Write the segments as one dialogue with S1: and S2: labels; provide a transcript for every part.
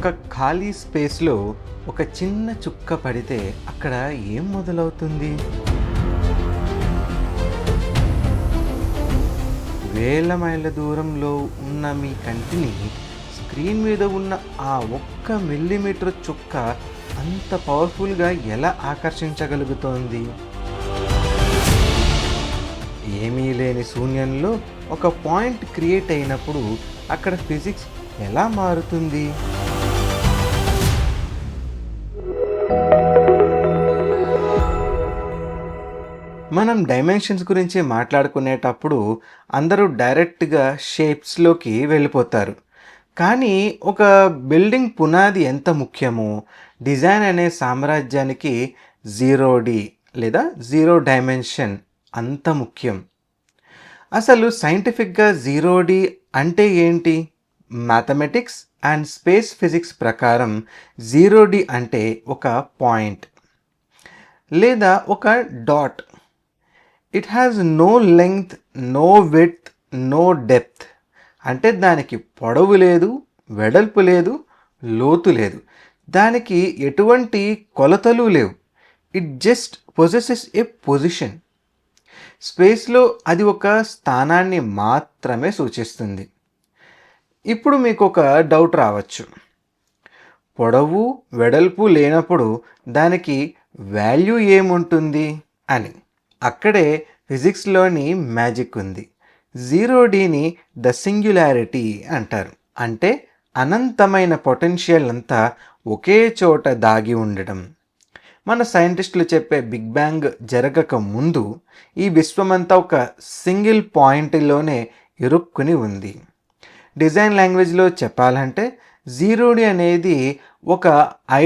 S1: ఒక ఖాళీ స్పేస్లో ఒక చిన్న చుక్క పడితే అక్కడ ఏం మొదలవుతుంది? వేల మైళ్ళ దూరంలో ఉన్న మీ కంటిని స్క్రీన్ మీద ఉన్న ఆ ఒక్క మిల్లీమీటర్ చుక్క అంత పవర్ఫుల్గా ఎలా ఆకర్షించగలుగుతోంది? ఏమీ లేని శూన్యంలో ఒక పాయింట్ క్రియేట్ అయినప్పుడు అక్కడ ఫిజిక్స్ ఎలా మారుతుంది? మనం డైమెన్షన్స్ గురించి మాట్లాడుకునేటప్పుడు అందరూ డైరెక్ట్గా షేప్స్లోకి వెళ్ళిపోతారు. కానీ ఒక బిల్డింగ్ పునాది ఎంత ముఖ్యమో డిజైన్ అనే సామ్రాజ్యానికి 0D లేదా 0 డైమెన్షన్ అంత ముఖ్యం. అసలు సైంటిఫిక్గా 0D అంటే ఏంటి? మ్యాథమెటిక్స్ అండ్ స్పేస్ ఫిజిక్స్ ప్రకారం 0D అంటే ఒక పాయింట్ లేదా ఒక dot. It has no length, no width, no depth. అంటే దానికి పొడవు లేదు, వెడల్పు లేదు, లోతు లేదు. దానికి ఎటువంటి కొలతలు లేవు. It just possesses A position. స్పేస్లో అది ఒక స్థానాన్ని మాత్రమే సూచిస్తుంది. ఇప్పుడు మీకు ఒక డౌట్ రావచ్చు. పొడవు, వెడల్పు లేనప్పుడు దానికి వాల్యూ ఏముంటుంది అని. అక్కడే ఫిజిక్స్లోని మ్యాజిక్ ఉంది. 0Dని ద సింగ్యులారిటీ అంటారు. అంటే అనంతమైన పొటెన్షియల్ అంతా ఒకే చోట దాగి ఉండడం. మన సైంటిస్టులు చెప్పే బిగ్ బ్యాంగ్ జరగక ముందు ఈ విశ్వమంతా ఒక సింగిల్ పాయింట్లోనే ఇరుక్కుని ఉంది. డిజైన్ లాంగ్వేజ్లో చెప్పాలంటే 0D అనేది ఒక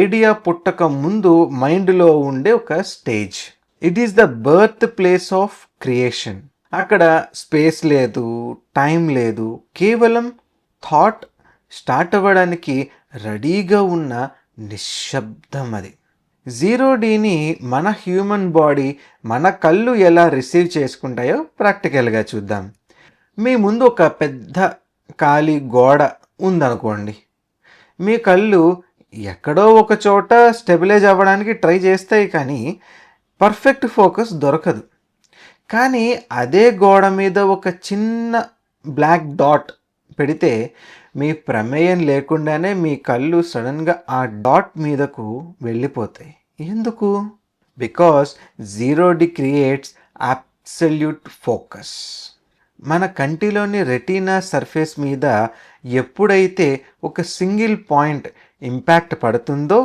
S1: ఐడియా పుట్టక ముందు మైండ్లో ఉండే ఒక stage. It is the birth place of creation. అక్కడ స్పేస్ లేదు, టైం లేదు, కేవలం థాట్ స్టార్ట్ అవ్వడానికి రెడీగా ఉన్న నిశ్శబ్దం అది. 0Dని మన హ్యూమన్ బాడీ, మన కళ్ళు ఎలా రిసీవ్ చేసుకుంటాయో ప్రాక్టికల్గా చూద్దాం. మీ ముందు ఒక పెద్ద ఖాళీ గోడ ఉందనుకోండి. మీ కళ్ళు ఎక్కడో ఒక చోట స్టెబిలైజ్ అవ్వడానికి ట్రై చేస్తాయి, కానీ పర్ఫెక్ట్ ఫోకస్ దొరకదు. కానీ అదే గోడ మీద ఒక చిన్న బ్లాక్ డాట్ పెడితే మీ ప్రమేయం లేకుండానే మీ కళ్ళు సడన్గా ఆ డాట్ మీదకు వెళ్ళిపోతాయి. ఎందుకు? Because 0D creates absolute focus. మన కంటిలోని రెటీనా సర్ఫేస్ మీద ఎప్పుడైతే ఒక సింగిల్ పాయింట్ ఇంపాక్ట్ పడుతుందో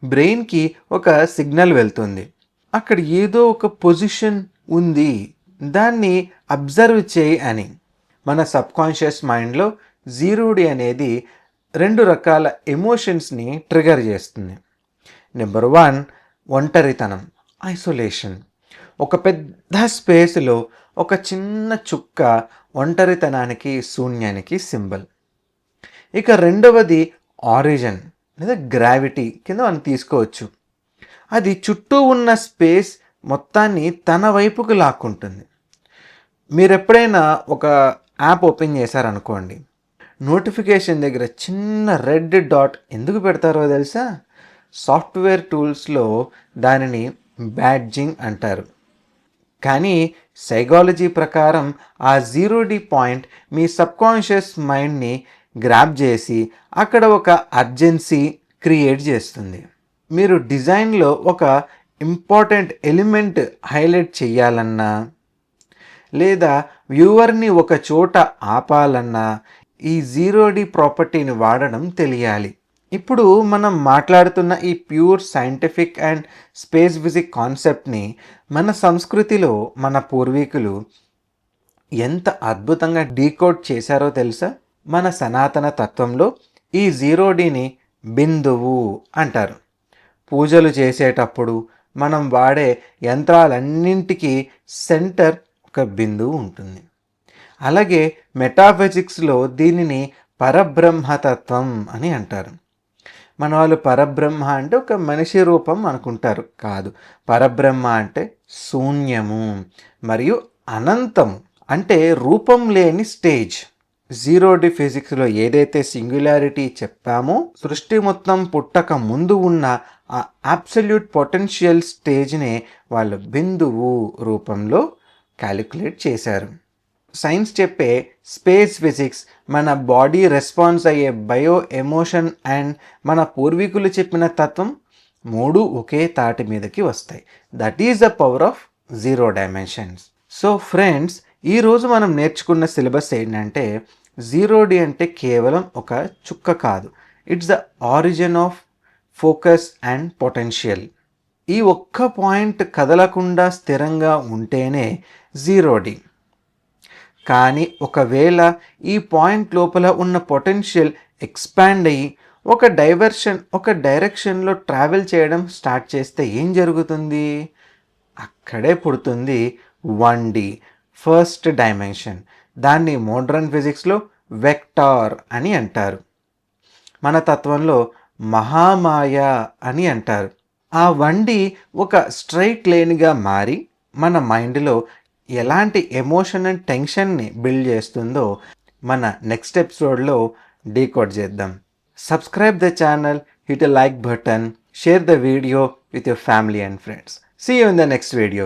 S1: బ్రెయిన్కి ఒక సిగ్నల్ వెళ్తుంది. అక్కడ ఏదో ఒక పొజిషన్ ఉంది, దాన్ని అబ్జర్వ్ చేయి అని. మన సబ్కాన్షియస్ మైండ్లో 0D అనేది 2 రకాల ఎమోషన్స్ని ట్రిగర్ చేస్తుంది. నెంబర్ 1 ఒంటరితనం, ఐసోలేషన్. ఒక పెద్ద స్పేస్లో ఒక చిన్న చుక్క ఒంటరితనానికి, శూన్యానికి సింబల్. ఇక రెండవది ఆరిజిన్ లేదా గ్రావిటీ కింద మనం తీసుకోవచ్చు. అది చుట్టూ ఉన్న స్పేస్ మొత్తాన్ని తన వైపుకు లాక్కుంటుంది. మీరు ఎప్పుడైనా ఒక యాప్ ఓపెన్ చేశారనుకోండి, నోటిఫికేషన్ దగ్గర చిన్న రెడ్ డాట్ ఎందుకు పెడతారో తెలుసా? సాఫ్ట్వేర్ టూల్స్లో దానిని బ్యాడ్జింగ్ అంటారు. కానీ సైకాలజీ ప్రకారం ఆ 0D పాయింట్ మీ సబ్కాన్షియస్ మైండ్ని గ్రాప్ చేసి అక్కడ ఒక అర్జెన్సీ క్రియేట్ చేస్తుంది. మీరు డిజైన్లో ఒక ఇంపార్టెంట్ ఎలిమెంట్ హైలైట్ చేయాలన్నా లేదా వ్యూవర్ని ఒక చోట ఆపాలన్నా ఈ 0D ప్రాపర్టీని వాడడం తెలియాలి. ఇప్పుడు మనం మాట్లాడుతున్న ఈ pure scientific and space physics కాన్సెప్ట్ని మన సంస్కృతిలో మన పూర్వీకులు ఎంత అద్భుతంగా డీకోడ్ చేశారో తెలుసా? మన సనాతన తత్వంలో ఈ 0Dని బిందువు అంటారు. పూజలు చేసేటప్పుడు మనం వాడే యంత్రాలన్నింటికీ సెంటర్ ఒక బిందువు ఉంటుంది. అలాగే మెటాఫిజిక్స్లో దీనిని పరబ్రహ్మతత్వం అని అంటారు. మన వాళ్ళు పరబ్రహ్మ అంటే ఒక మనిషి రూపం అనుకుంటారు. కాదు, పరబ్రహ్మ అంటే శూన్యము మరియు అనంతము, అంటే రూపం లేని స్టేజ్. 0D ఫిజిక్స్లో ఏదైతే సింగులారిటీ చెప్పామో, సృష్టి మొత్తం పుట్టక ముందు ఉన్న ఆ అబ్సల్యూట్ పొటెన్షియల్ స్టేజ్నే వాళ్ళు బిందువు రూపంలో క్యాలిక్యులేట్ చేశారు. సైన్స్ చెప్పే స్పేస్ ఫిజిక్స్, మన బాడీ రెస్పాన్స్ అయ్యే బయో ఎమోషన్ అండ్ మన పూర్వీకులు చెప్పిన తత్వం మూడు ఒకే తాటి మీదకి వస్తాయి. That is the power of 0 dimensions. So friends, ఈరోజు మనం నేర్చుకున్న సిలబస్ ఏంటంటే 0D అంటే కేవలం ఒక చుక్క కాదు, it's the origin of focus and potential. ఈ ఒక్క పాయింట్ కదలకుండా స్థిరంగా ఉంటేనే 0D. కానీ ఒకవేళ ఈ పాయింట్ లోపల ఉన్న పొటెన్షియల్ ఎక్స్పాండ్ అయ్యి ఒక డైరెక్షన్లో ట్రావెల్ చేయడం స్టార్ట్ చేస్తే ఏం జరుగుతుంది? అక్కడే పుడుతుంది 1D, ఫస్ట్ డైమెన్షన్. దాన్ని మోడ్రన్ ఫిజిక్స్లో వెక్టార్ అని అంటారు. మన తత్వంలో మహామాయ అని అంటారు. ఆ 1D ఒక స్ట్రైట్ లైన్గా మారి మన మైండ్లో ఎలాంటి ఎమోషన్ అండ్ టెన్షన్ని బిల్డ్ చేస్తుందో మన నెక్స్ట్ ఎపిసోడ్లో డీకోడ్ చేద్దాం. Subscribe the channel, hit a like button, share the video with your family and friends. See you in the next video.